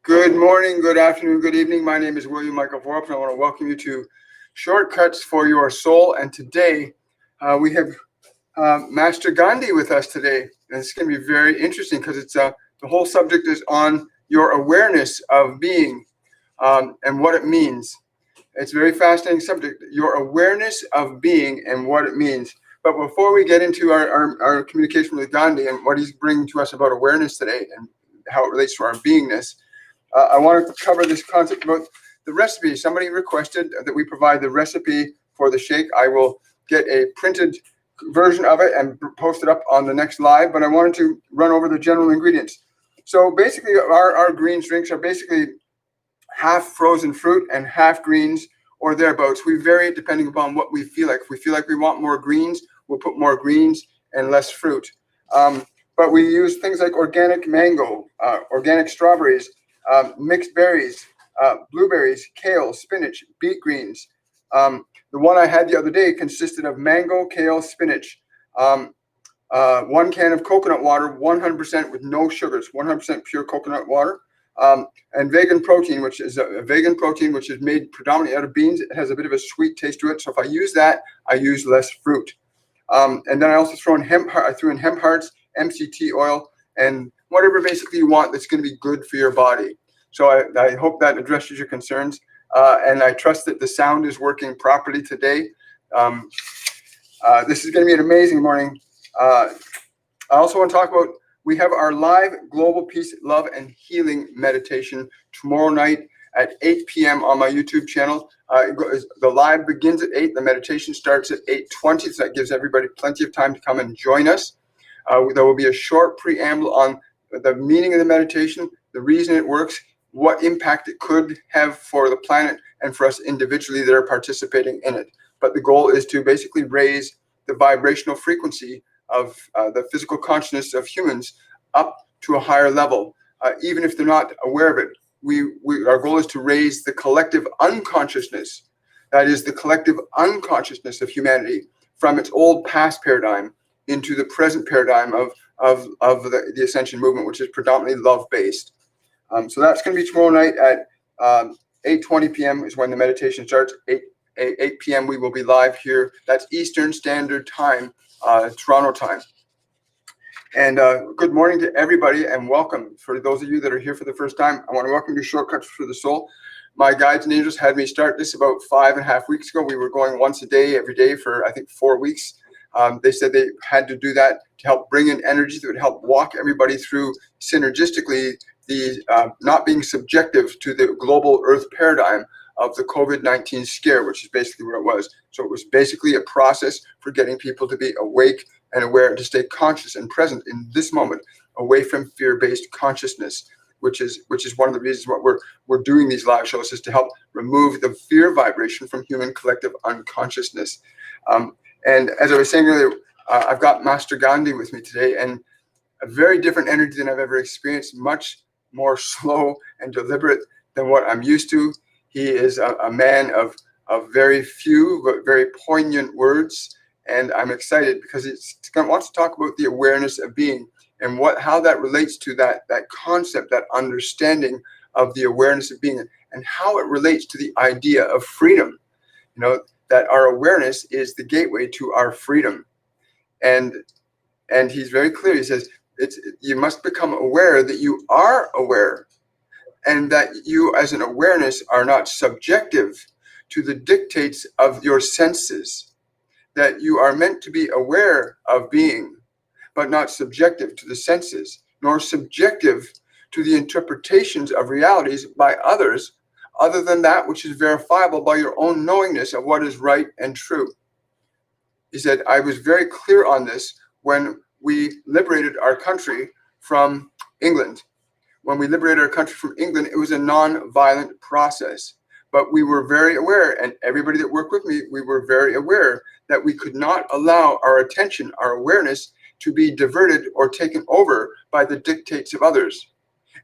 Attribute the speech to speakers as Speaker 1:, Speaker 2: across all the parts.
Speaker 1: Good morning, good afternoon, good evening. My name is William Michael Forbes, and I want to welcome you to Shortcuts for Your Soul. And today we have Master Gandhi with us today. And it's going to be very interesting because it's the whole subject is on your awareness of being and what it means. It's a very fascinating subject, your awareness of being and what it means. But before we get into our communication with Gandhi and what he's bringing to us about awareness today and how it relates to our beingness, I wanted to cover this concept about the recipe. Somebody requested that we provide the recipe for the shake. I will get a printed version of it and post it up on the next live, but I wanted to run over the general ingredients. So basically, our greens drinks are basically half frozen fruit and half greens or thereabouts. We vary depending upon what we feel like. If we feel like we want more greens, we'll put more greens and less fruit. But we use things like organic mango, organic strawberries, mixed berries, blueberries, kale, spinach, beet greens. The one I had the other day consisted of mango, kale, spinach, 1 can of coconut water, 100% with no sugars, 100% pure coconut water, and vegan protein, which is a vegan protein which is made predominantly out of beans. It has a bit of a sweet taste to it. So if I use that, I use less fruit. And then I also threw in hemp hearts, MCT oil, and whatever basically you want that's going to be good for your body. So I hope that addresses your concerns. And I trust that the sound is working properly today. This is going to be an amazing morning. I also want to talk about, we have our live Global Peace, Love, and Healing meditation tomorrow night at 8 p.m. on my YouTube channel. The live begins at 8. The meditation starts at 8:20, so that gives everybody plenty of time to come and join us. There will be a short preamble on the meaning of the meditation, the reason it works, what impact it could have for the planet and for us individually that are participating in it. But the goal is to basically raise the vibrational frequency of the physical consciousness of humans up to a higher level, even if they're not aware of it. Our goal is to raise the collective unconsciousness, that is the collective unconsciousness of humanity, from its old past paradigm into the present paradigm of the Ascension movement, which is predominantly love-based. So that's going to be tomorrow night at 8:20 p.m. is when the meditation starts. 8 p.m. we will be live here. That's Eastern Standard Time, Toronto time. And good morning to everybody and welcome. For those of you that are here for the first time, I want to welcome you to Shortcuts for the Soul. My guides and angels had me start this about 5.5 weeks ago. We were going once a day, every day for, I think, 4 weeks. They said they had to do that to help bring in energies that would help walk everybody through synergistically the not being subjective to the global earth paradigm of the COVID-19 scare, which is basically what it was. So it was basically a process for getting people to be awake and aware and to stay conscious and present in this moment, away from fear-based consciousness, which is one of the reasons why we're doing these live shows, is to help remove the fear vibration from human collective unconsciousness. And as I was saying earlier, I've got Master Gandhi with me today, and a very different energy than I've ever experienced, much more slow and deliberate than what I'm used to. He is a man of very few but very poignant words, and I'm excited because he wants to talk about the awareness of being and how that relates to that concept, that understanding of the awareness of being, and how it relates to the idea of freedom. You know, that our awareness is the gateway to our freedom. And he's very clear. He says, you must become aware that you are aware, and that you as an awareness are not subjective to the dictates of your senses, that you are meant to be aware of being, but not subjective to the senses, nor subjective to the interpretations of realities by others, other than that which is verifiable by your own knowingness of what is right and true. He said, I was very clear on this when we liberated our country from England. When we liberated our country from England, it was a non-violent process. But we were very aware, and everybody that worked with me, we were very aware that we could not allow our attention, our awareness, to be diverted or taken over by the dictates of others.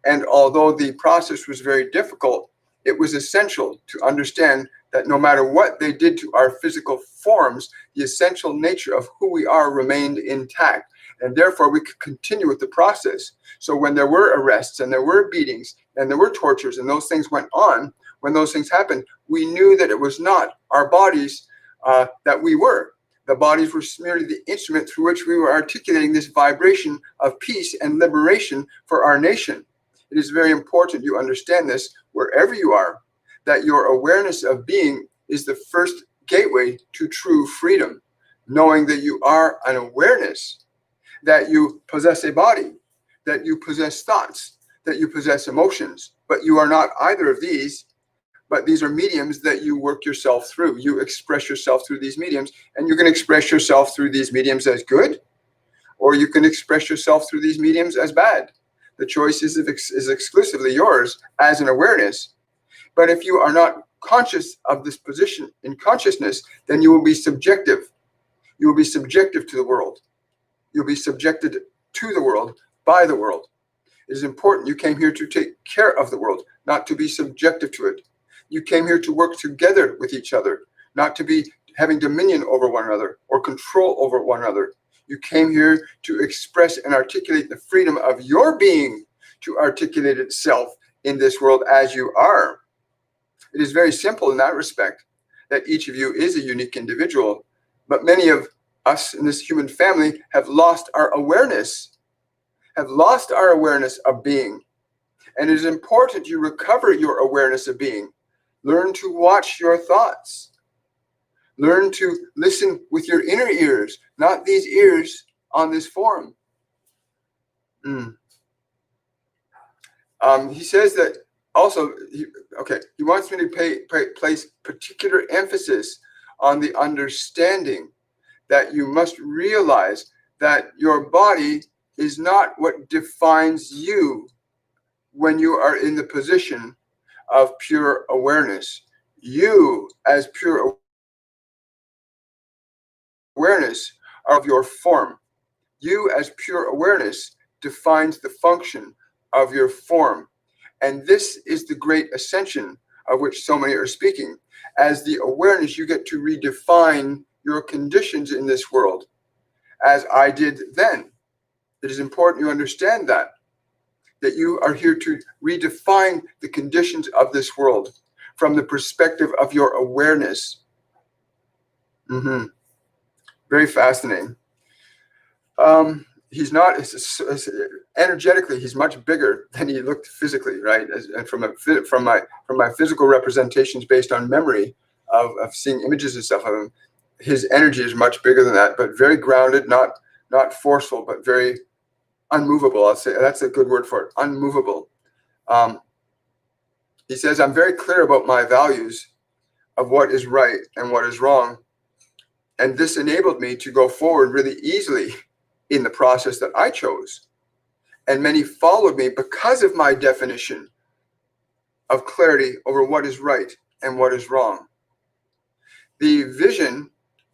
Speaker 1: And although the process was very difficult, it was essential to understand that no matter what they did to our physical forms, the essential nature of who we are remained intact. And therefore, we could continue with the process. So when there were arrests and there were beatings and there were tortures and those things went on, when those things happened, we knew that it was not our bodies that we were. The bodies were merely the instrument through which we were articulating this vibration of peace and liberation for our nation. It is very important you understand this wherever you are, that your awareness of being is the first gateway to true freedom. Knowing that you are an awareness, that you possess a body, that you possess thoughts, that you possess emotions, but you are not either of these, but these are mediums that you work yourself through. You express yourself through these mediums, and you can express yourself through these mediums as good, or you can express yourself through these mediums as bad. The choice is exclusively yours as an awareness. But if you are not conscious of this position in consciousness, then you will be subjective. You will be subjective to the world. You'll be subjected to the world by the world. It is important you came here to take care of the world, not to be subjective to it. You came here to work together with each other, not to be having dominion over one another or control over one another. You came here to express and articulate the freedom of your being to articulate itself in this world as you are. It is very simple in that respect, that each of you is a unique individual. But many of us in this human family have lost our awareness, of being. And it is important you recover your awareness of being. Learn to watch your thoughts. Learn to listen with your inner ears, not these ears on this form. He says that also, he wants me to place particular emphasis on the understanding that you must realize that your body is not what defines you when you are in the position of pure awareness. You, as pure awareness, are of your form. You, as pure awareness, defines the function of your form. And this is the great ascension of which so many are speaking. As the awareness, you get to redefine your conditions in this world, as I did then. It is important you understand that you are here to redefine the conditions of this world from the perspective of your awareness. Very fascinating. He's not energetically. He's much bigger than he looked physically, right? And from my physical representations based on memory of seeing images and stuff of him, his energy is much bigger than that, but very grounded, not forceful, but very unmovable. I'll say that's a good word for it. Unmovable. He says, I'm very clear about my values of what is right and what is wrong, and this enabled me to go forward really easily in the process that I chose. And many followed me because of my definition of clarity over what is right and what is wrong. The vision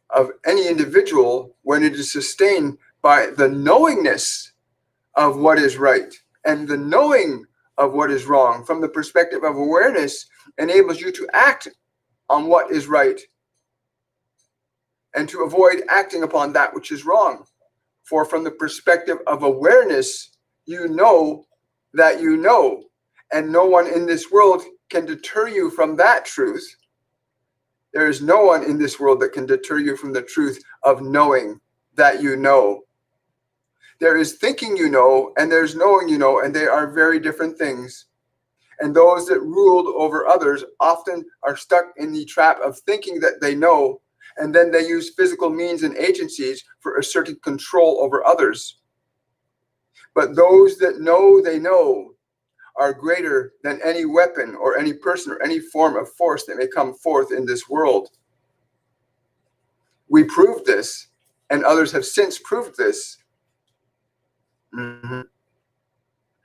Speaker 1: of any individual, when it is sustained by the knowingness of what is right and the knowing of what is wrong from the perspective of awareness, enables you to act on what is right and to avoid acting upon that which is wrong. For from the perspective of awareness, you know that you know, and no one in this world can deter you from that truth. There is no one in this world that can deter you from the truth of knowing that you know. There is thinking you know, and there's knowing you know, and they are very different things. And those that ruled over others often are stuck in the trap of thinking that they know, and then they use physical means and agencies for asserting control over others. But those that know they know are greater than any weapon or any person or any form of force that may come forth in this world. We proved this, and others have since proved this.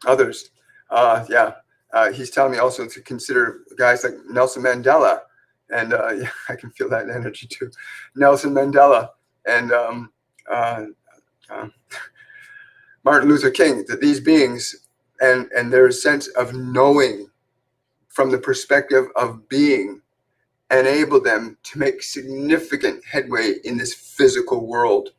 Speaker 1: Others, he's telling me also to consider guys like Nelson Mandela, and I can feel that energy too. Nelson Mandela and Martin Luther King, that these beings and their sense of knowing from the perspective of being enable them to make significant headway in this physical world.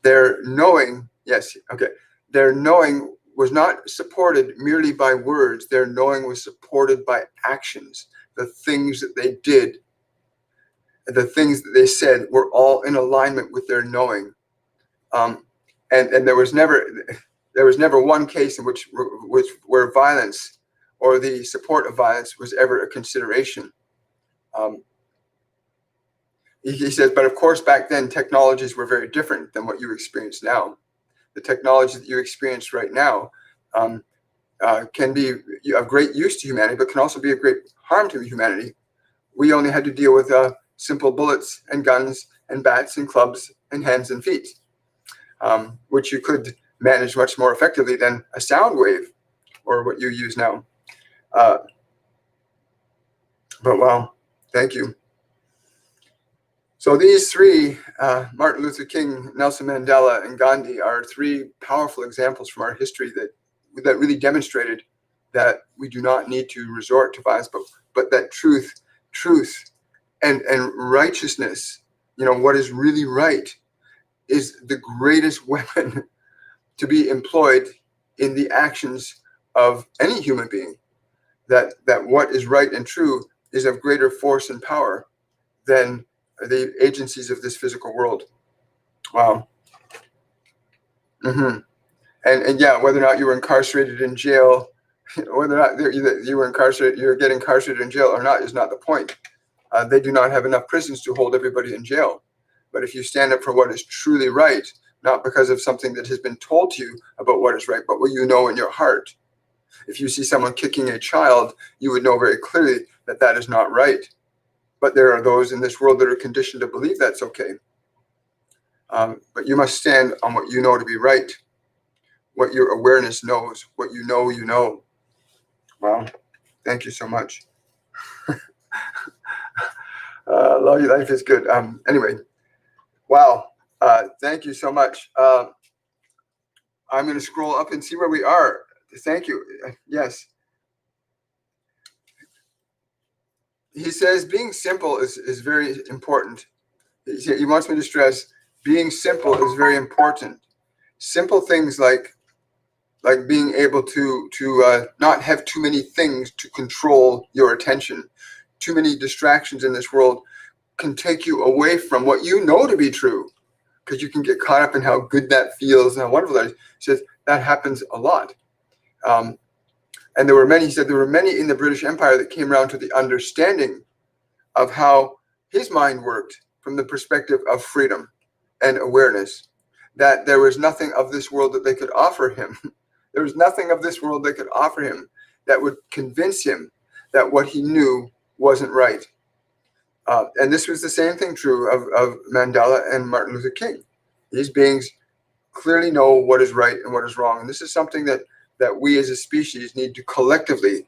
Speaker 1: Their knowing, yes, okay, their knowing was not supported merely by words. Their knowing was supported by actions. The things that they did, the things that they said were all in alignment with their knowing. And there was never one case in which where violence or the support of violence was ever a consideration. He says, but of course, back then, technologies were very different than what you experience now. The technology that you experience right now can be of great use to humanity, but can also be of great harm to humanity. We only had to deal with simple bullets and guns and bats and clubs and hands and feet, which you could manage much more effectively than a sound wave or what you use now. But wow, thank you. So these three, Martin Luther King, Nelson Mandela, and Gandhi, are three powerful examples from our history that really demonstrated that we do not need to resort to violence, but that truth and righteousness, what is really right, is the greatest weapon to be employed in the actions of any human being. That what is right and true is of greater force and power than the agencies of this physical world. Wow. And yeah, whether or not you were incarcerated in jail, whether or not you were incarcerated, you're getting incarcerated in jail or not is not the point. They do not have enough prisons to hold everybody in jail. But if you stand up for what is truly right, not because of something that has been told to you about what is right, but what you know in your heart. If you see someone kicking a child, you would know very clearly that that is not right. But there are those in this world that are conditioned to believe that's okay. But you must stand on what you know to be right, what your awareness knows, what you know you know. Well, thank you so much. Love you. Life is good. Anyway, wow. Thank you so much. I'm going to scroll up and see where we are. Thank you. Yes. He says being simple is very important. He wants me to stress being simple is very important. Simple things like being able to not have too many things to control your attention. Too many distractions in this world can take you away from what you know to be true, because you can get caught up in how good that feels and how wonderful that is. He says that happens a lot. And there were many, he said, there were many in the British Empire that came around to the understanding of how his mind worked from the perspective of freedom and awareness, that there was nothing of this world that they could offer him. There was nothing of this world they could offer him that would convince him that what he knew wasn't right. And this was the same thing true of Mandela and Martin Luther King. These beings clearly know what is right and what is wrong. And this is something that we as a species need to collectively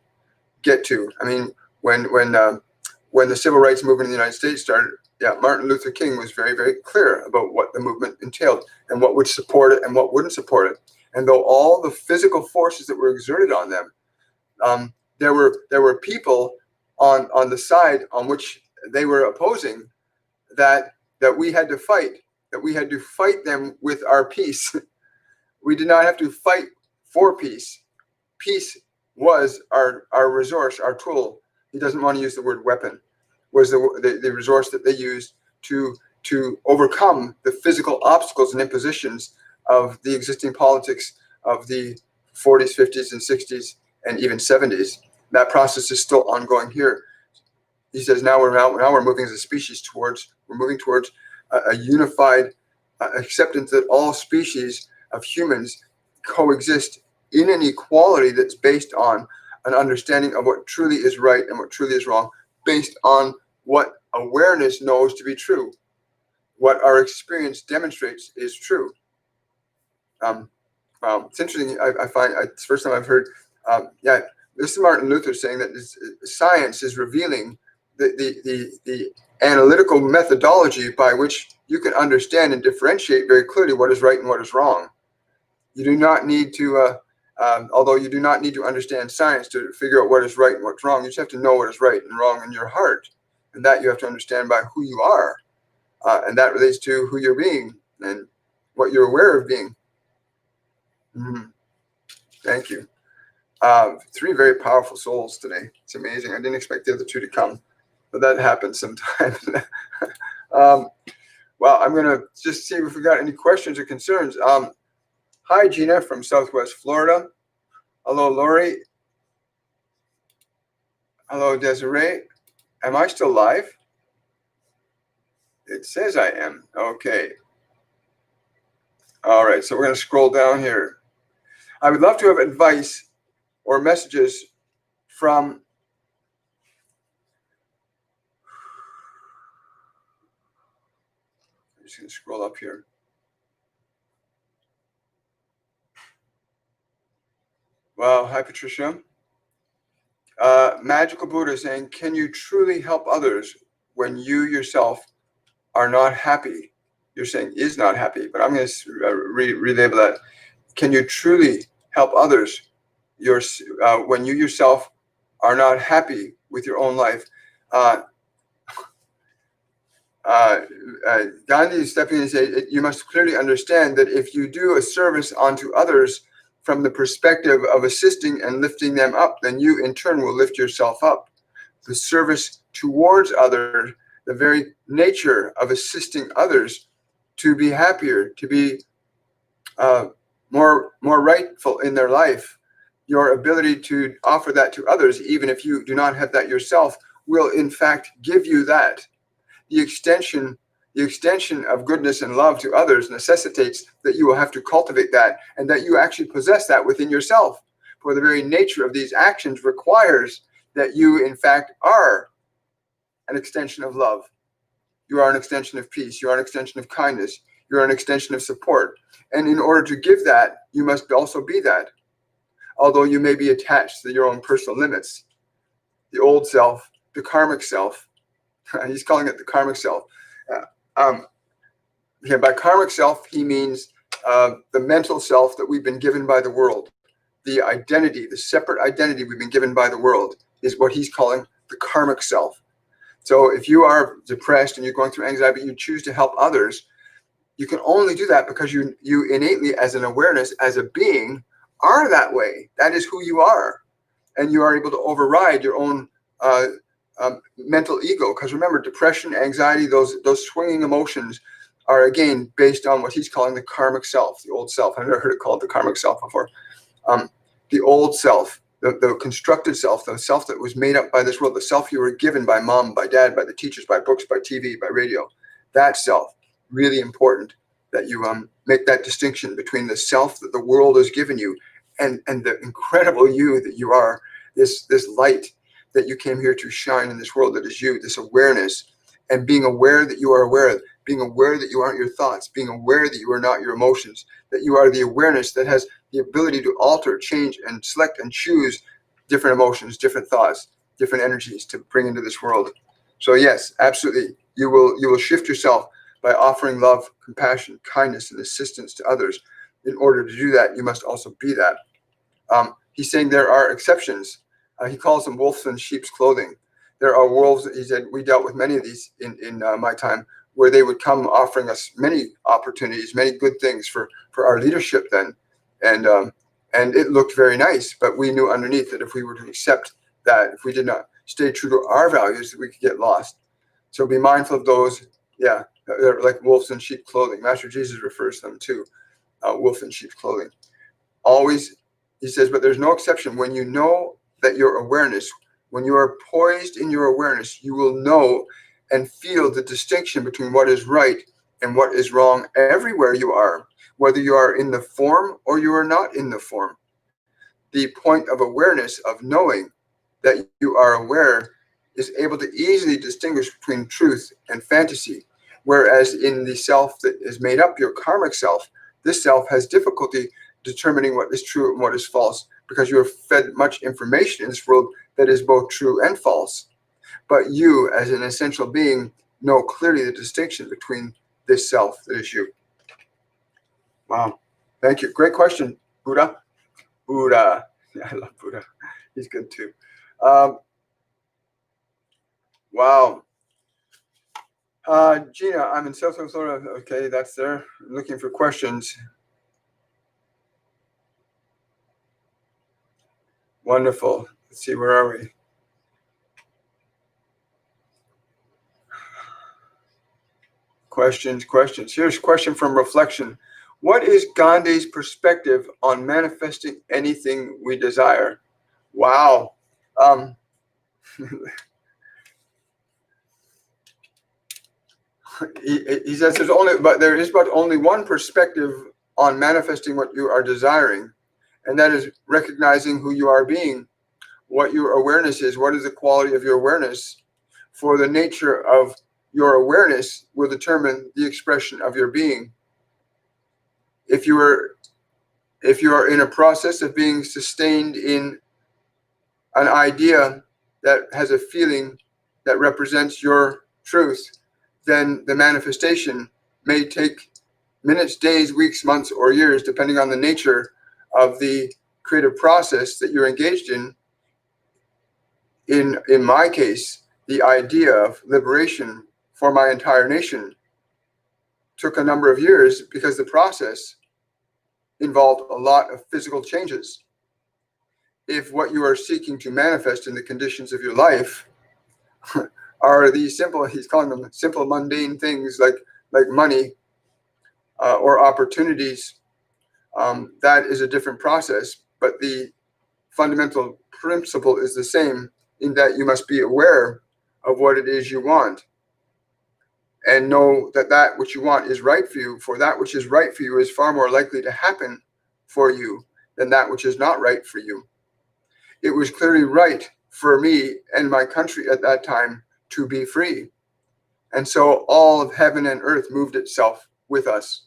Speaker 1: get to. I mean, when the civil rights movement in the United States started, Martin Luther King was very, very clear about what the movement entailed and what would support it and what wouldn't support it. And though all the physical forces that were exerted on them, there were people on the side on which they were opposing that we had to fight, that we had to fight them with our peace. We did not have to fight for peace. Peace was our resource, our tool. He doesn't want to use the word weapon. Was the resource that they used to overcome the physical obstacles and impositions of the existing politics of the 40s, 50s, and 60s, and even 70s. That process is still ongoing here. He says now we're moving as a species towards a unified acceptance that all species of humans coexist in an equality that's based on an understanding of what truly is right and what truly is wrong, based on what awareness knows to be true, what our experience demonstrates is true. It's interesting. I find it's the first time I've heard. This is Martin Luther saying that science is revealing the analytical methodology by which you can understand and differentiate very clearly what is right and what is wrong. You do not need to, although you do not need to understand science to figure out what is right and what's wrong. You just have to know what is right and wrong in your heart, and that you have to understand by who you are, and that relates to who you're being. And what you're aware of being. Thank you. 3 very powerful souls today. It's amazing. I didn't expect the other 2 to come, but that happens sometimes. Well, I'm going to just see if we got any questions or concerns. Hi, Gina from Southwest Florida. Hello, Lori. Hello, Desiree. Am I still live? It says I am. Okay. All right, so we're going to scroll down here. I would love to have advice or messages from I'm just going to scroll up here. Wow, hi, Patricia. Magical Buddha saying, can you truly help others when you yourself are not happy? You're saying is not happy, but I'm going to relabel that. Can you truly help others when you yourself are not happy with your own life? Gandhi is stepping in and saying, you must clearly understand that if you do a service unto others from the perspective of assisting and lifting them up, then you in turn will lift yourself up. The service towards others, the very nature of assisting others to be happier, to be more rightful in their life, your ability to offer that to others, even if you do not have that yourself, will in fact give you that. The extension of goodness and love to others necessitates that you will have to cultivate that and that you actually possess that within yourself. For the very nature of these actions requires that you, in fact, are an extension of love. You are an extension of peace. You are an extension of kindness. You are an extension of support. And in order to give that, you must also be that. Although you may be attached to your own personal limits. The old self, the karmic self, he's calling it the karmic self. By karmic self, he means the mental self that we've been given by the world. The identity, the separate identity we've been given by the world is what he's calling the karmic self. So if you are depressed and you're going through anxiety, but you choose to help others, you can only do that because you innately, as an awareness, as a being, are that way. That is who you are. And you are able to override your own mental ego. Because remember, depression, anxiety, those swinging emotions are, again, based on what he's calling the karmic self, the old self. I've never heard it called the karmic self before. The old self, the constructed self, the self that was made up by this world, the self you were given by mom, by dad, by the teachers, by books, by TV, by radio. That self, really important that you make that distinction between the self that the world has given you and the incredible you that you are, this light that you came here to shine in this world that is you, this awareness, and being aware that you are aware, being aware that you aren't your thoughts, being aware that you are not your emotions, that you are the awareness that has the ability to alter, change, and select and choose different emotions, different thoughts, different energies to bring into this world. So yes, absolutely, you will shift yourself by offering love, compassion, kindness, and assistance to others. In order to do that, you must also be that. He's saying there are exceptions. He calls them wolves in sheep's clothing. There are wolves, he said, we dealt with many of these in my time, where they would come offering us many opportunities, many good things for our leadership then. And it looked very nice, but we knew underneath that if we were to accept that, if we did not stay true to our values, that we could get lost. So be mindful of those. Yeah, they're like wolves in sheep clothing. Master Jesus refers to them too, wolf in sheep clothing. Always, he says, but there's no exception. When you know that your awareness, when you are poised in your awareness, you will know and feel the distinction between what is right and what is wrong everywhere you are, whether you are in the form or you are not in the form. The point of awareness, of knowing that you are aware, is able to easily distinguish between truth and fantasy. Whereas in the self that is made up, your karmic self, this self has difficulty determining what is true and what is false, because you are fed much information in this world that is both true and false. But you, as an essential being, know clearly the distinction between this self that is you. Wow. Thank you. Great question, Buddha. Buddha. Yeah, I love Buddha. He's good too. Wow. Gina, I'm in South Florida. Okay, that's there. I'm looking for questions. Wonderful. Let's see, where are we? Questions. Here's a question from Reflection. What is Gandhi's perspective on manifesting anything we desire? Wow. He says there is but only one perspective on manifesting what you are desiring, and that is recognizing who you are being, what your awareness is, what is the quality of your awareness. For the nature of your awareness will determine the expression of your being. If you are in a process of being sustained in an idea that has a feeling that represents your truth, then the manifestation may take minutes, days, weeks, months, or years, depending on the nature of the creative process that you're engaged in. In my case, the idea of liberation for my entire nation took a number of years because the process involved a lot of physical changes. If what you are seeking to manifest in the conditions of your life are these simple, he's calling them simple, mundane things like money or opportunities, that is a different process. But the fundamental principle is the same, in that you must be aware of what it is you want and know that that which you want is right for you. For that which is right for you is far more likely to happen for you than that which is not right for you. It was clearly right for me and my country at that time to be free. And so all of heaven and earth moved itself with us.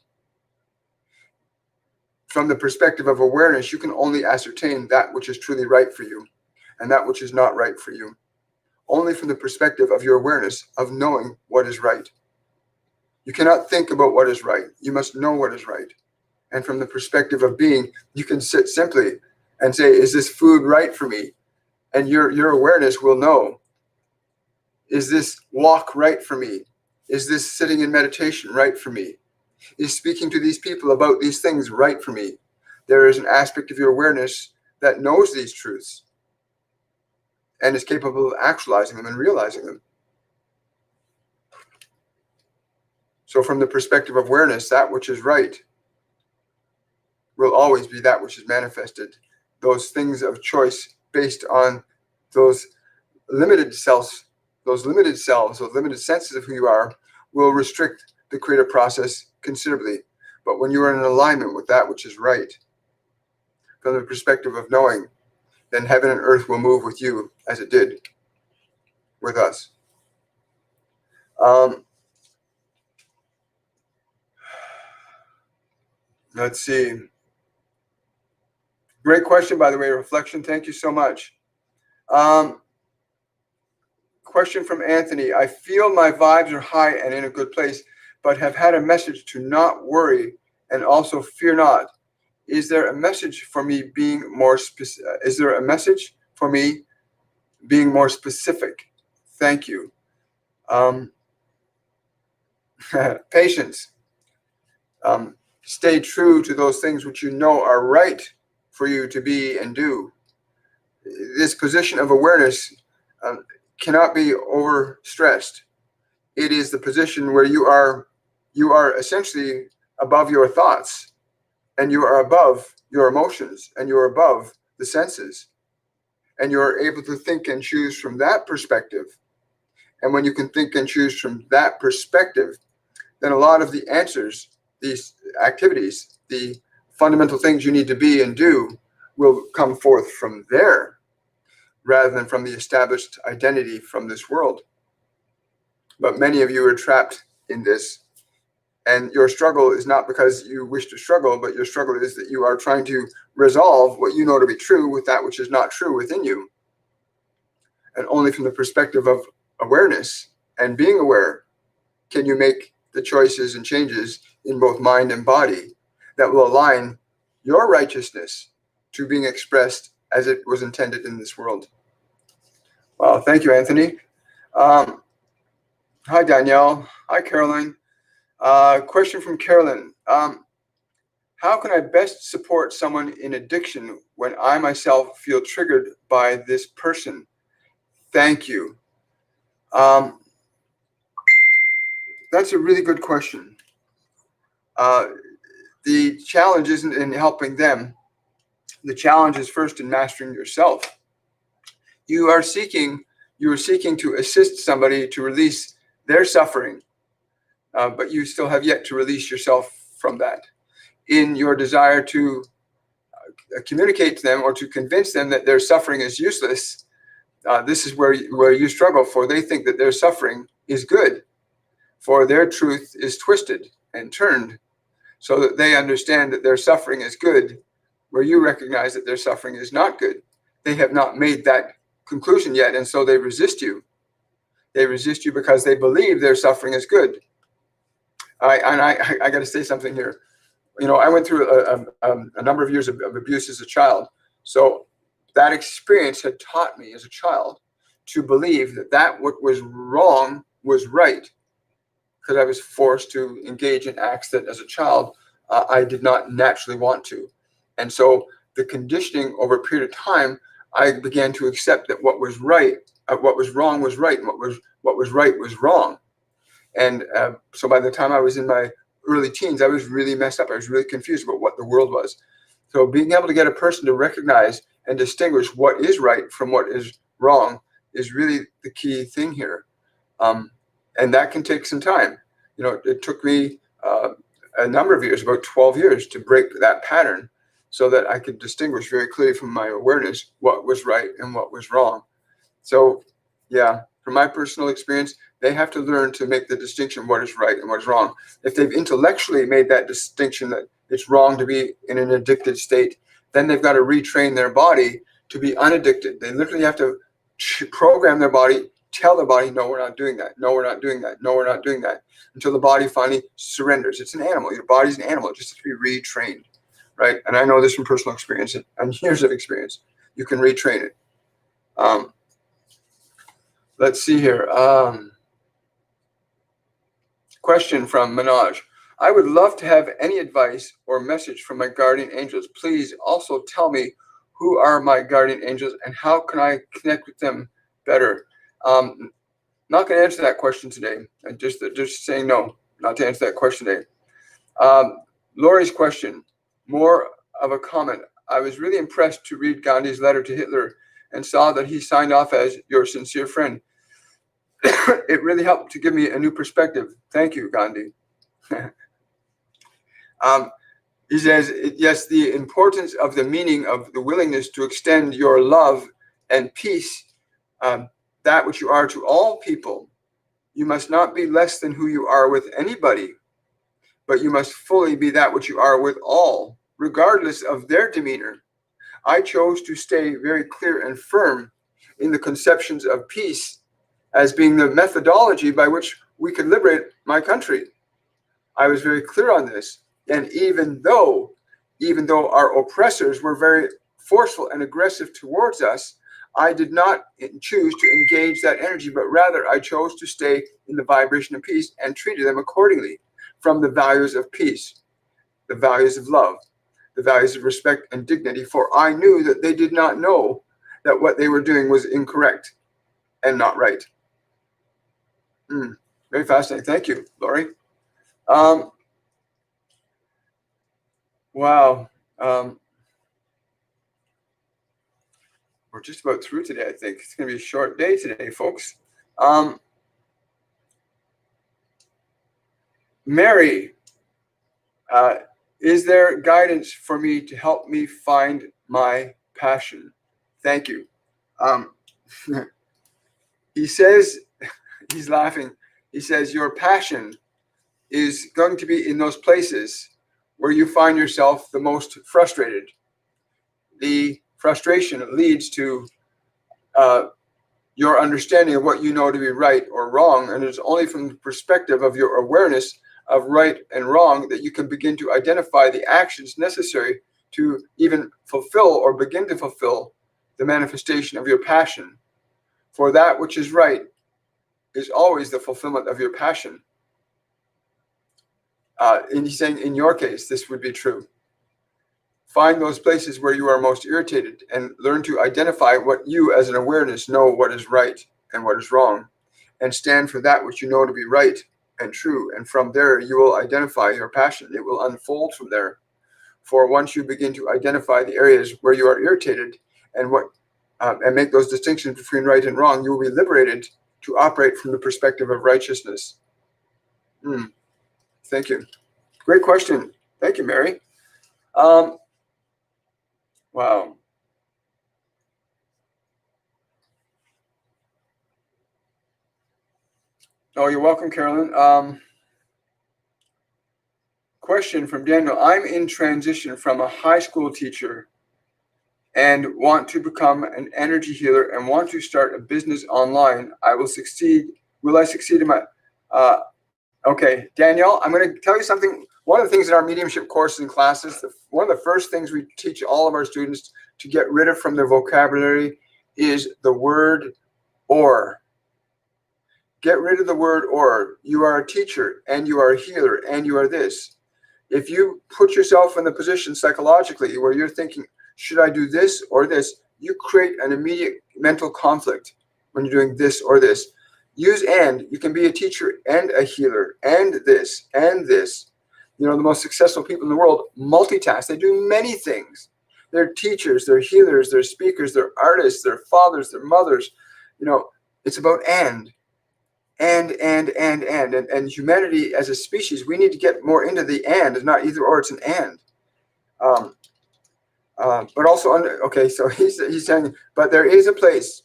Speaker 1: From the perspective of awareness, you can only ascertain that which is truly right for you and that which is not right for you. Only from the perspective of your awareness of knowing what is right. You cannot think about what is right. You must know what is right. And from the perspective of being, you can sit simply and say, is this food right for me? And your awareness will know, is this walk right for me? Is this sitting in meditation right for me? Is speaking to these people about these things right for me? There is an aspect of your awareness that knows these truths and is capable of actualizing them and realizing them. So from the perspective of awareness, that which is right will always be that which is manifested. Those things of choice based on those limited selves, those limited senses of who you are, will restrict the creative process considerably. But when you are in alignment with that which is right, from the perspective of knowing, then heaven and earth will move with you as it did with us. Let's see. Great question, by the way, Reflection. Thank you so much. Question from Anthony. I feel my vibes are high and in a good place, but have had a message to not worry and also fear not. Is there a message for me being more specific? Is there a message for me being more specific? Thank you. Patience. Stay true to those things which you know are right for you to be and do. This position of awareness cannot be overstressed. It is the position where you are essentially above your thoughts, and you are above your emotions, and you are above the senses, and you are able to think and choose from that perspective. And when you can think and choose from that perspective, then a lot of the answers, these activities, the fundamental things you need to be and do will come forth from there, rather than from the established identity from this world. But many of you are trapped in this, and your struggle is not because you wish to struggle, but your struggle is that you are trying to resolve what you know to be true with that which is not true within you. And only from the perspective of awareness and being aware can you make the choices and changes in both mind and body that will align your righteousness to being expressed as it was intended in this world. Well, thank you, Anthony. Hi, Danielle. Hi, Caroline. Question from Carolyn. How can I best support someone in addiction when I myself feel triggered by this person? Thank you. That's a really good question. The challenge isn't in helping them. The challenge is first in mastering yourself. You are seeking to assist somebody to release their suffering, but you still have yet to release yourself from that. In your desire to communicate to them or to convince them that their suffering is useless, this is where you struggle, for they think that their suffering is good, for their truth is twisted and turned so that they understand that their suffering is good, where you recognize that their suffering is not good. They have not made that conclusion yet, and so they resist you. They resist you because they believe their suffering is good. I got to say something here. I went through a number of years of abuse as a child. So that experience had taught me as a child to believe that what was wrong was right, because I was forced to engage in acts that as a child I did not naturally want to. And so the conditioning over a period of time, I began to accept that what was right, what was wrong was right, and what was right was wrong. And so by the time I was in my early teens, I was really messed up. I was really confused about what the world was. So being able to get a person to recognize and distinguish what is right from what is wrong is really the key thing here. And that can take some time. It took me a number of years, about 12 years, to break that pattern so that I could distinguish very clearly from my awareness what was right and what was wrong. So, yeah, from my personal experience, they have to learn to make the distinction what is right and what is wrong. If they've intellectually made that distinction that it's wrong to be in an addicted state, then they've got to retrain their body to be unaddicted. They literally have to program their body, tell the body, no, we're not doing that. No, we're not doing that. No, we're not doing that, until the body finally surrenders. It's an animal. Your body's an animal. It just has to be retrained, right? And I know this from personal experience and years of experience. You can retrain it. Let's see here. Question from Manoj. I would love to have any advice or message from my guardian angels. Please also tell me who are my guardian angels and how can I connect with them better. Not going to answer that question today. Just saying no, not to answer that question today. Lori's question, more of a comment. I was really impressed to read Gandhi's letter to Hitler and saw that he signed off as your sincere friend. It really helped to give me a new perspective. Thank you, Gandhi. He says, yes, the importance of the meaning of the willingness to extend your love and peace, that which you are to all people. You must not be less than who you are with anybody, but you must fully be that which you are with all, regardless of their demeanor. I chose to stay very clear and firm in the conceptions of peace as being the methodology by which we could liberate my country. I was very clear on this. And even though our oppressors were very forceful and aggressive towards us, I did not choose to engage that energy, but rather I chose to stay in the vibration of peace and treated them accordingly from the values of peace, the values of love, the values of respect and dignity, for I knew that they did not know that what they were doing was incorrect and not right. Very fascinating. Thank you, Lori. Wow. We're just about through today, I think. It's going to be a short day today, folks. Mary, is there guidance for me to help me find my passion? Thank you. He says, he's laughing. He says, your passion is going to be in those places where you find yourself the most frustrated. The frustration leads to your understanding of what you know to be right or wrong, and it's only from the perspective of your awareness of right and wrong that you can begin to identify the actions necessary to even fulfill or begin to fulfill the manifestation of your passion for that which is right is always the fulfillment of your passion. And he's saying, in your case, this would be true. Find those places where you are most irritated and learn to identify what you as an awareness know what is right and what is wrong, and stand for that which you know to be right and true. And from there, you will identify your passion. It will unfold from there. For once you begin to identify the areas where you are irritated and make those distinctions between right and wrong, you will be liberated to operate from the perspective of righteousness. Thank you. Great question. Thank you, Mary. Wow. Oh, you're welcome, Carolyn. Question from Daniel. I'm in transition from a high school teacher and want to become an energy healer and want to start a business online. Will I succeed in my... Okay, Danielle, I'm going to tell you something. One of the things in our mediumship courses and classes, one of the first things we teach all of our students to get rid of from their vocabulary is the word or. Get rid of the word or. You are a teacher and you are a healer and you are this. If you put yourself in the position psychologically where you're thinking, should I do this or this? You create an immediate mental conflict when you're doing this or this. Use and. You can be a teacher and a healer and this and this. You know, the most successful people in the world multitask. They do many things. They're teachers, they're healers, they're speakers, they're artists, they're fathers, they're mothers. You know, it's about and humanity as a species, we need to get more into the and. It's not either or, it's an and. But also, okay, so he's saying, but there is a place.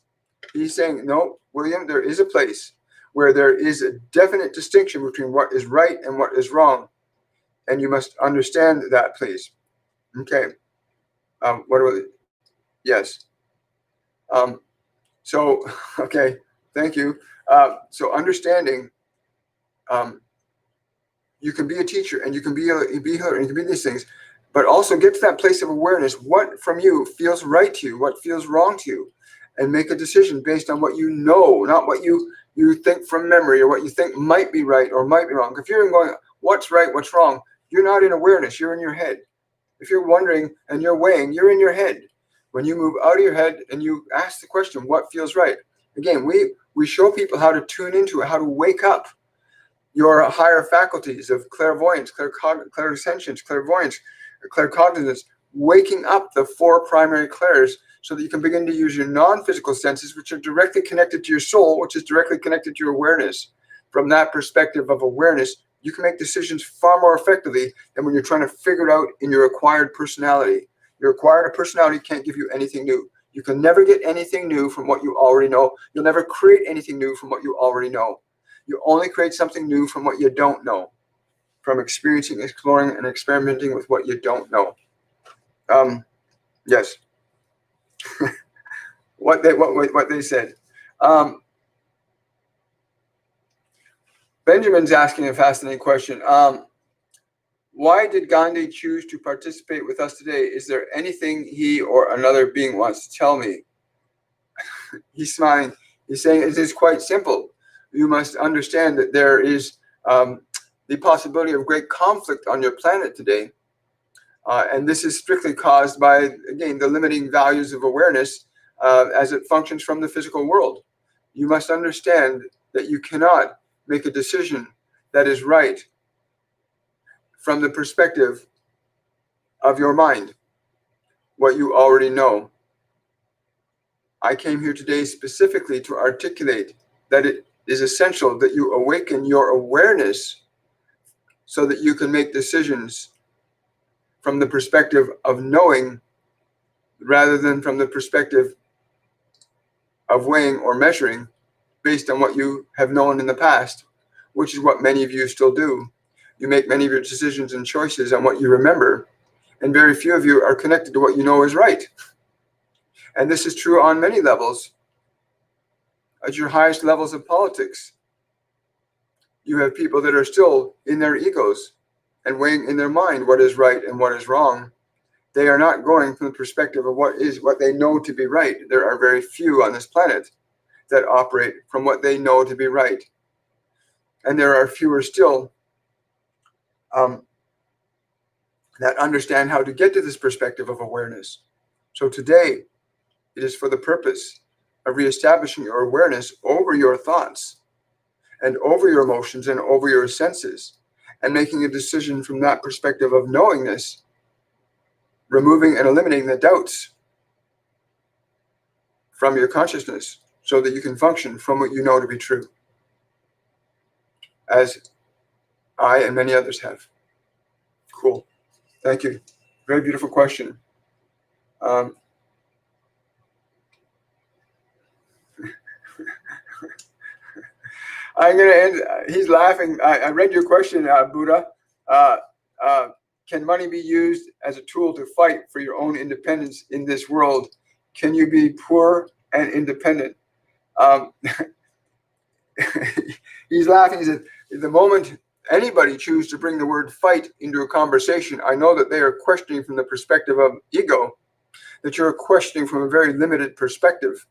Speaker 1: He's saying, no, William, there is a place where there is a definite distinction between what is right and what is wrong. And you must understand that, please. Okay. Yes. So, okay, thank you. So understanding, you can be a teacher and you can be her and you can be these things, but also get to that place of awareness. What from you feels right to you? What feels wrong to you? And make a decision based on what you know, not what you think from memory or what you think might be right or might be wrong. If you're going, what's right, what's wrong? You're not in awareness. You're in your head. If you're wondering and you're weighing, you're in your head. When you move out of your head and you ask the question, what feels right? Again, we show people how to tune into it, how to wake up your higher faculties of clairvoyance, clairsentience, clairvoyance, claircognizance, waking up the four primary clairs so that you can begin to use your non-physical senses, which are directly connected to your soul, which is directly connected to your awareness. From that perspective of awareness, you can make decisions far more effectively than when you're trying to figure it out in your acquired personality. Your acquired personality can't give you anything new. You can never get anything new from what you already know. You'll never create anything new from what you already know. You only create something new from what you don't know, from experiencing, exploring, and experimenting with what you don't know. Yes. what they said. Benjamin's asking a fascinating question. Why did Gandhi choose to participate with us today? Is there anything he or another being wants to tell me? He's smiling. He's saying it is quite simple. You must understand that there is the possibility of great conflict on your planet today. And this is strictly caused by, again, the limiting values of awareness as it functions from the physical world. You must understand that you cannot make a decision that is right from the perspective of your mind, what you already know. I came here today specifically to articulate that it is essential that you awaken your awareness so that you can make decisions from the perspective of knowing rather than from the perspective of weighing or measuring based on what you have known in the past, which is what many of you still do. You make many of your decisions and choices on what you remember, and very few of you are connected to what you know is right. And this is true on many levels. At your highest levels of politics, you have people that are still in their egos and weighing in their mind what is right and what is wrong. They are not going from the perspective of what they know to be right. There are very few on this planet that operate from what they know to be right. And there are fewer still that understand how to get to this perspective of awareness. So today, it is for the purpose of reestablishing your awareness over your thoughts and over your emotions and over your senses, and making a decision from that perspective of knowingness, removing and eliminating the doubts from your consciousness so that you can function from what you know to be true, as I and many others have. Cool. Thank you. Very beautiful question. I'm going to end. He's laughing. I read your question, Buddha. Can money be used as a tool to fight for your own independence in this world? Can you be poor and independent? He's laughing. He said, the moment anybody chooses to bring the word fight into a conversation, I know that they are questioning from the perspective of ego, that you're questioning from a very limited perspective.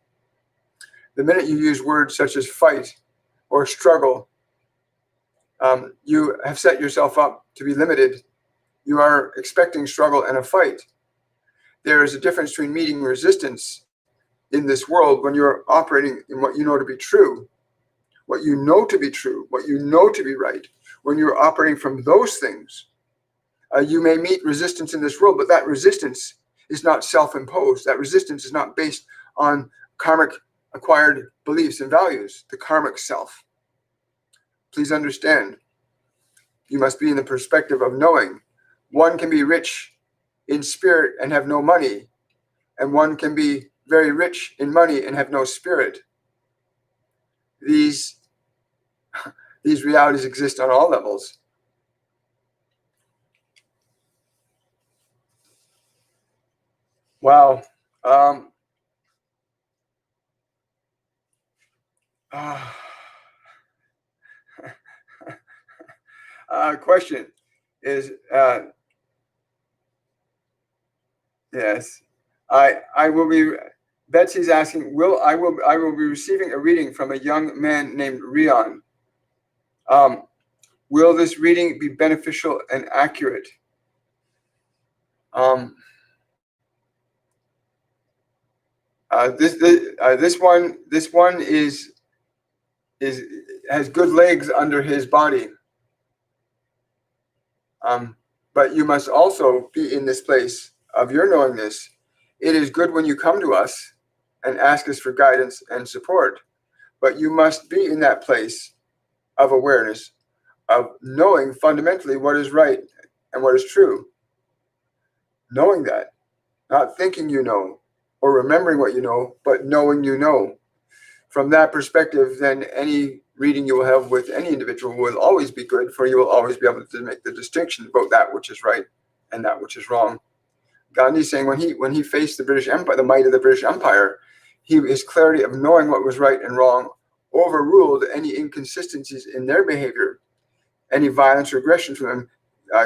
Speaker 1: The minute you use words such as fight or struggle, you have set yourself up to be limited. You are expecting struggle and a fight. There is a difference between meeting resistance in this world when you're operating in what you know to be true, what you know to be true, what you know to be right. When you're operating from those things, you may meet resistance in this world, but that resistance is not self-imposed. That resistance is not based on karmic acquired beliefs and values, the karmic self. Please understand, you must be in the perspective of knowing. One can be rich in spirit and have no money, and one can be very rich in money and have no spirit. These realities exist on all levels. Wow. Question is, yes, I will be. Betsy's asking, I will be receiving a reading from a young man named Rion. Will this reading be beneficial and accurate? This one has good legs under his body. But you must also be in this place of your knowingness. It is good when you come to us and ask us for guidance and support, but you must be in that place of awareness, of knowing fundamentally what is right and what is true. Knowing that, not thinking you know or remembering what you know, but knowing you know. From that perspective, then any reading you will have with any individual will always be good, for you will always be able to make the distinction about that which is right and that which is wrong. Gandhi saying when he faced the British Empire, the might of the British Empire, his clarity of knowing what was right and wrong overruled any inconsistencies in their behavior. Any violence or aggression from them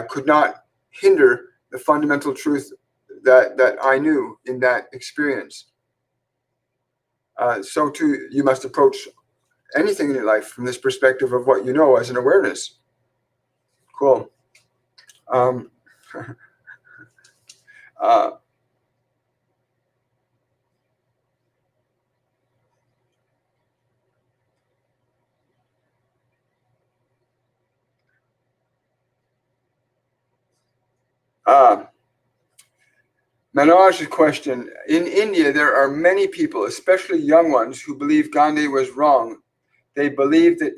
Speaker 1: could not hinder the fundamental truth that I knew in that experience. So too, you must approach anything in your life from this perspective of what you know as an awareness. Cool. Manoj's question, in India, there are many people, especially young ones, who believe Gandhi was wrong. They believe that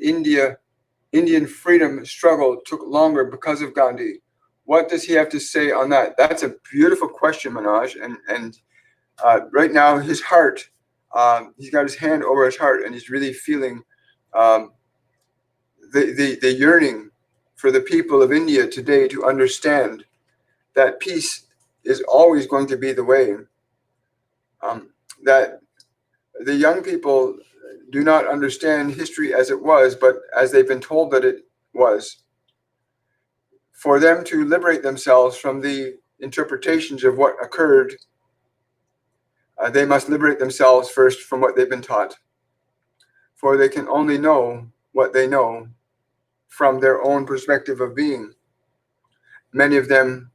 Speaker 1: Indian freedom struggle took longer because of Gandhi. What does he have to say on that? That's a beautiful question, Manoj. And right now, his heart, he's got his hand over his heart, and he's really feeling the yearning for the people of India today to understand that peace is always going to be the way. That the young people do not understand history as it was, but as they've been told that it was. For them to liberate themselves from the interpretations of what occurred, they must liberate themselves first from what they've been taught. for they can only know what they know from their own perspective of being. Many of them,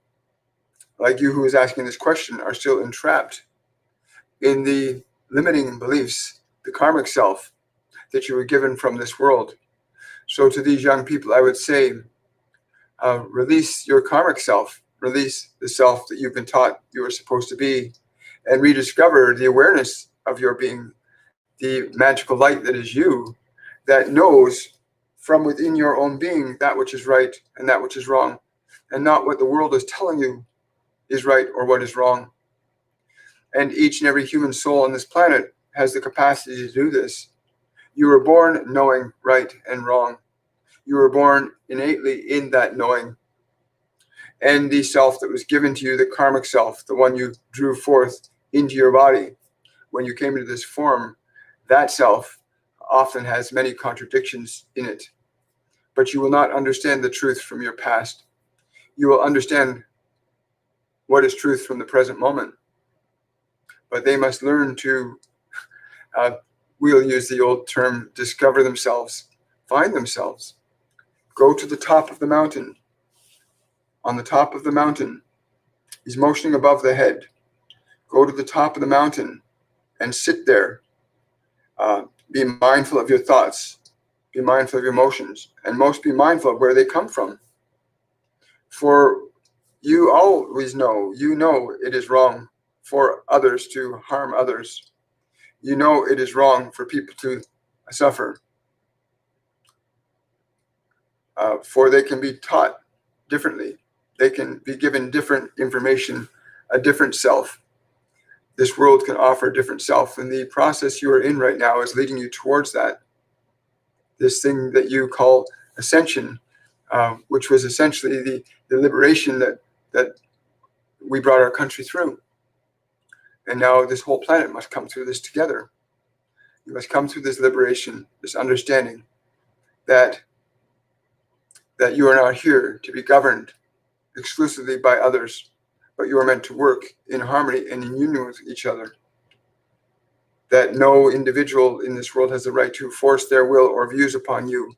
Speaker 1: like you who is asking this question, are still entrapped in the limiting beliefs, the karmic self that you were given from this world. So to these young people, I would say, release your karmic self, release the self that you've been taught you are supposed to be, and rediscover the awareness of your being, the magical light that is you, that knows from within your own being that which is right and that which is wrong, and not what the world is telling you is right or what is wrong. And each and every human soul on this planet has the capacity to do this. You were born knowing right and wrong. You were born innately in that knowing. And the self that was given to you, the karmic self, the one you drew forth into your body when you came into this form, that self often has many contradictions in it. But you will not understand the truth from your past. You will understand what is truth from the present moment. But they must learn to, we'll use the old term, discover themselves, find themselves. Go to the top of the mountain. On the top of the mountain, he's motioning above the head. Go to the top of the mountain and sit there. Be mindful of your thoughts. Be mindful of your emotions. And most be mindful of where they come from. For you always know, it is wrong for others to harm others. You know it is wrong for people to suffer. For they can be taught differently. They can be given different information, a different self. This world can offer a different self, and the process you are in right now is leading you towards that. This thing that you call ascension, which was essentially the liberation that we brought our country through. And now this whole planet must come through this together. You must come through this liberation, this understanding that you are not here to be governed exclusively by others, but you are meant to work in harmony and in union with each other. That no individual in this world has the right to force their will or views upon you.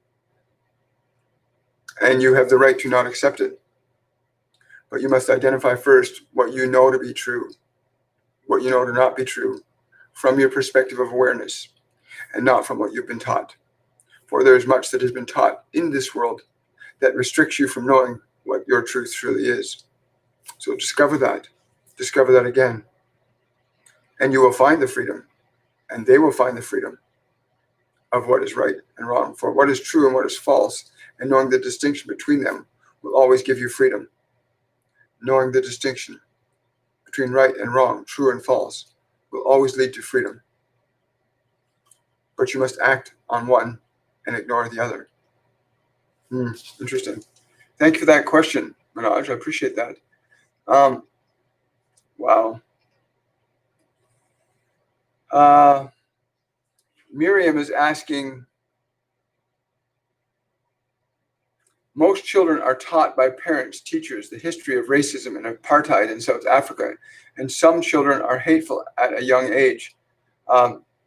Speaker 1: And you have the right to not accept it. But you must identify first what you know to be true, what you know to not be true, from your perspective of awareness, and not from what you've been taught. For there is much that has been taught in this world that restricts you from knowing what your truth truly is. So discover that again. And you will find the freedom, and they will find the freedom of what is right and wrong. For what is true and what is false, and knowing the distinction between them will always give you freedom. Knowing the distinction between right and wrong, true and false, will always lead to freedom. But you must act on one and ignore the other. Interesting. Thank you for that question, Manoj. I appreciate that. Wow. Miriam is asking, most children are taught by parents, teachers, the history of racism and apartheid in South Africa, and some children are hateful at a young age.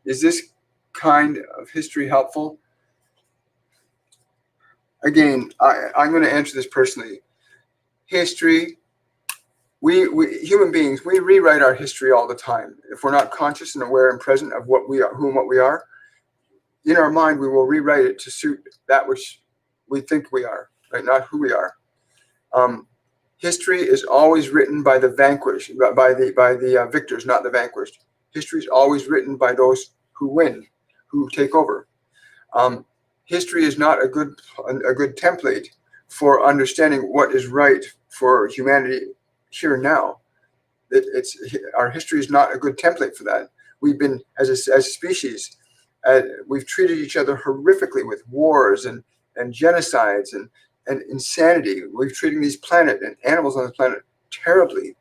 Speaker 1: Is this kind of history helpful? Again, I'm going to answer this personally. History, we human beings, we rewrite our history all the time. If we're not conscious and aware and present of what we are, who and what we are, in our mind, we will rewrite it to suit that which we think we are, right? Not who we are. History is always written by the vanquished, by the victors, not the vanquished. History is always written by those who win, who take over. History is not a good template for understanding what is right for humanity here and now. Our history is not a good template for that. We've been, as a species, we've treated each other horrifically with wars and genocides and insanity. We've treated these planet and animals on the planet terribly.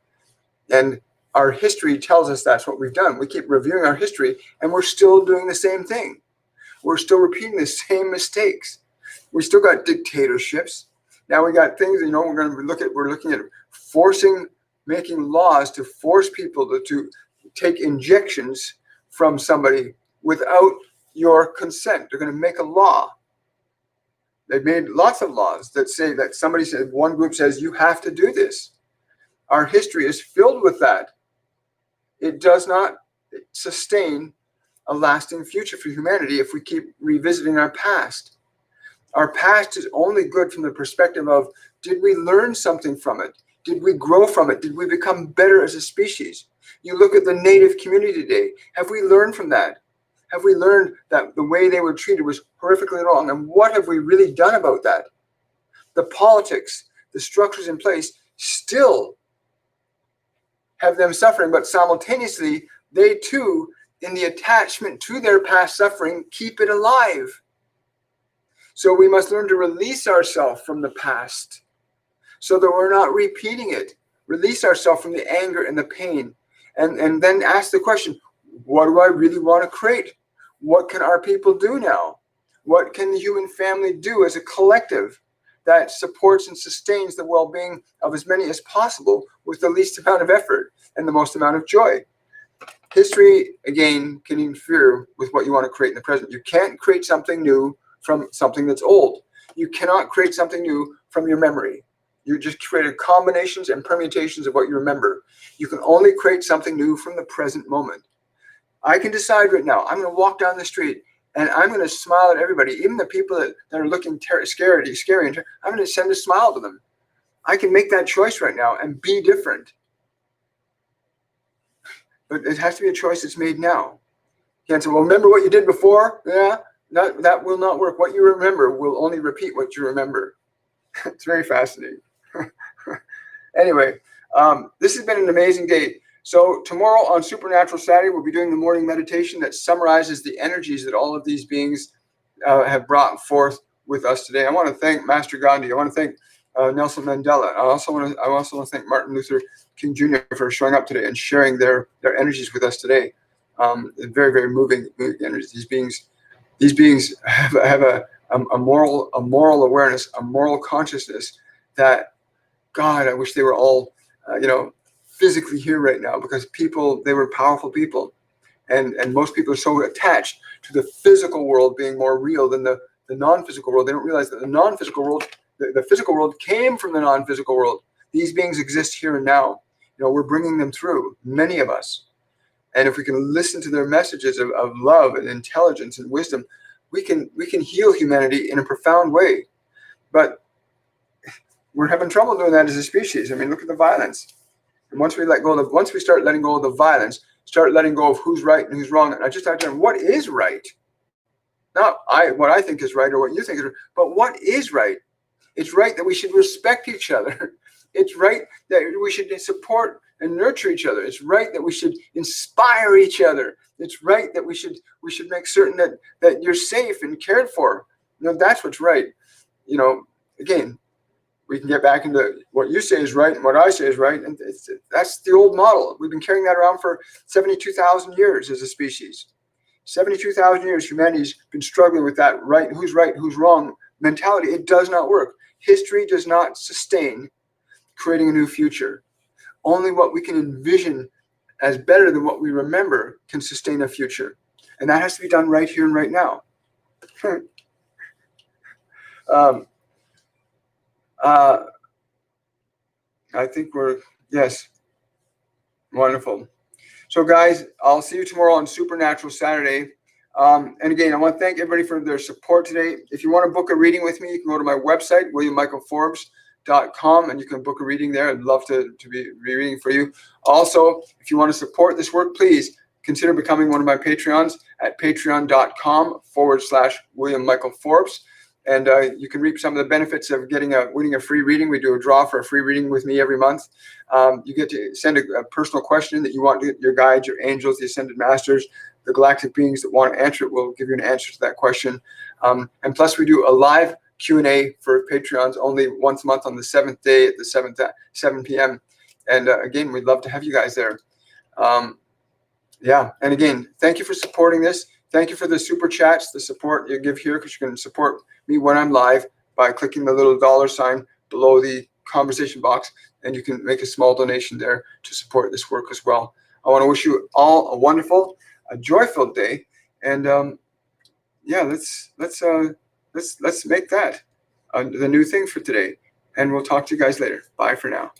Speaker 1: And our history tells us that's what we've done. We keep reviewing our history and we're still doing the same thing. We're still repeating the same mistakes. We still got dictatorships. Now we got things, we're looking at making laws to force people to take injections from somebody without your consent. They're going to make a law. They've made lots of laws that say that somebody said, one group says, you have to do this. Our history is filled with that. It does not sustain a lasting future for humanity if we keep revisiting our past. Our past is only good from the perspective of, did we learn something from it? Did we grow from it? Did we become better as a species? You look at the native community today. Have we learned from that? Have we learned that the way they were treated was horrifically wrong? And what have we really done about that? The politics, the structures in place still have them suffering, but simultaneously, they too, in the attachment to their past suffering, keep it alive. So we must learn to release ourselves from the past so that we're not repeating it. Release ourselves from the anger and the pain. And then ask the question, what do I really want to create? What can our people do now? What can the human family do as a collective that supports and sustains the well-being of as many as possible with the least amount of effort and the most amount of joy? History, again, can interfere with what you want to create in the present. You can't create something new from something that's old. You cannot create something new from your memory. You just created combinations and permutations of what you remember. You can only create something new from the present moment. I can decide right now, I'm going to walk down the street and I'm going to smile at everybody, even the people that are looking scary, I'm going to send a smile to them. I can make that choice right now and be different. But it has to be a choice that's made now. You can't say, well, remember what you did before? Yeah, that will not work. What you remember will only repeat what you remember. It's very fascinating. Anyway, this has been an amazing day. So tomorrow on Supernatural Saturday, we'll be doing the morning meditation that summarizes the energies that all of these beings have brought forth with us today. I want to thank Master Gandhi. I want to thank Nelson Mandela. I also want to thank Martin Luther King Jr. for showing up today and sharing their energies with us today. Very, very moving energies. These beings have a moral awareness, a moral consciousness that, God, I wish they were all, physically here right now, because they were powerful people. And most people are so attached to the physical world being more real than the non-physical world. They don't realize that the non-physical world, the physical world came from the non-physical world. These beings exist here and now. We're bringing them through, many of us. And if we can listen to their messages of love and intelligence and wisdom, we can heal humanity in a profound way. But we're having trouble doing that as a species. I mean, look at the violence. And once we start letting go of the violence, start letting go of who's right and who's wrong. And I just have to learn what is right. Not what I think is right or what you think is right, but what is right. It's right that we should respect each other. It's right that we should support and nurture each other. It's right that we should inspire each other. It's right that we should make certain that you're safe and cared for. That's what's right. Again, we can get back into what you say is right and what I say is right. And that's the old model. We've been carrying that around for 72,000 years as a species. 72,000 years, humanity's been struggling with that right, who's wrong mentality. It does not work. History does not sustain creating a new future. Only what we can envision as better than what we remember can sustain a future. And that has to be done right here and right now. I think yes, wonderful. So guys, I'll see you tomorrow on Supernatural Saturday. And again, I want to thank everybody for their support today. If you want to book a reading with me, you can go to my website, williammichaelforbes.com, and you can book a reading there. I'd love to be reading for you. Also, if you want to support this work, please consider becoming one of my Patreons at patreon.com/WilliamMichaelForbes. And you can reap some of the benefits of winning a free reading. We do a draw for a free reading with me every month. You get to send a personal question that you want your guides, your angels, the ascended masters, the galactic beings that want to answer it. We'll give you an answer to that question. And plus, we do a live Q&A for Patreons only once a month on the 7th day at the 7 p.m. And again, we'd love to have you guys there. And again, thank you for supporting this. Thank you for the super chats, the support you give here, because you can support me when I'm live by clicking the little $ below the conversation box, and you can make a small donation there to support this work as well. I want to wish you all a wonderful, joy-filled day, and yeah, let's make that the new thing for today. And we'll talk to you guys later. Bye for now.